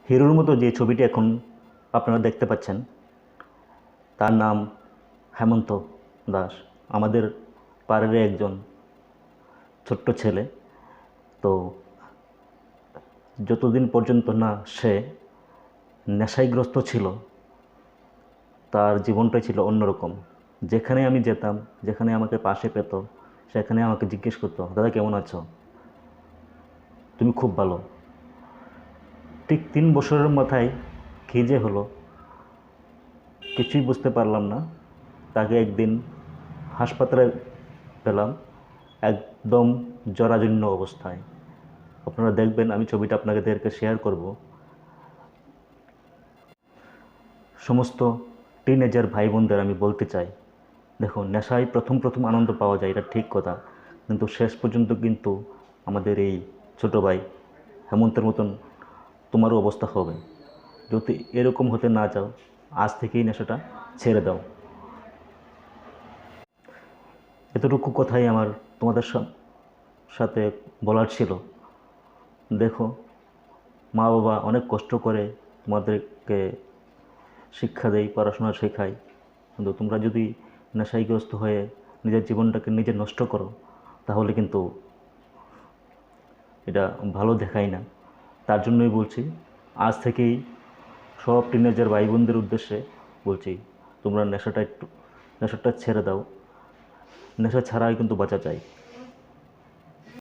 হিরোর মতো যে ছবিটি এখন আপনারা দেখতে পাচ্ছেন, তার নাম হেমন্ত দাস। আমাদের পাড়ারই একজন ছোট্ট ছেলে। তো যতদিন পর্যন্ত না সে নেশাগ্রস্ত ছিল, তার জীবনটাই ছিল অন্যরকম। যেখানে আমি যেতাম, যেখানে আমাকে পাশে পেত, সেখানে আমাকে জিজ্ঞেস করতো, দাদা কেমন আছো, তুমি খুব ভালো। ঠিক 3 বছরের মাথায় কী যে হলো কিছুই বুঝতে পারলাম না। তাকে একদিন হাসপাতালে পেলাম, একদম জরাজীর্ণ অবস্থায়। আপনারা দেখবেন, আমি ছবিটা আপনাদেরকে শেয়ার করব। সমস্ত টিনেজার ভাই বোনদের আমি বলতে চাই, দেখো, নেশায় প্রথম প্রথম আনন্দ পাওয়া যায়, এটা ঠিক কথা, কিন্তু শেষ পর্যন্ত কিন্তু আমাদের এই ছোটো ভাই হেমন্তের মতন তোমারও অবস্থা হবে। যদি এরকম হতে না চাও, আজ থেকেই নেশাটা ছেড়ে দাও। এতটুকু কথাই আমার তোমাদের সাথে বলার ছিল। দেখো, মা বাবা অনেক কষ্ট করে তোমাদেরকে শিক্ষা দেয়, পড়াশোনা শেখায়, কিন্তু তোমরা যদি নেশাগ্রস্ত হয়ে নিজের জীবনটাকে নিজে নষ্ট করো, তাহলে কিন্তু এটা ভালো দেখায় না। তার জন্যই বলছি, আজ থেকেই সব টিনেজার ভাই বোনদের উদ্দেশ্যে বলছি, তোমরা নেশাটা ছেড়ে দাও। নেশা ছাড়াই কিন্তু বাঁচা যায়।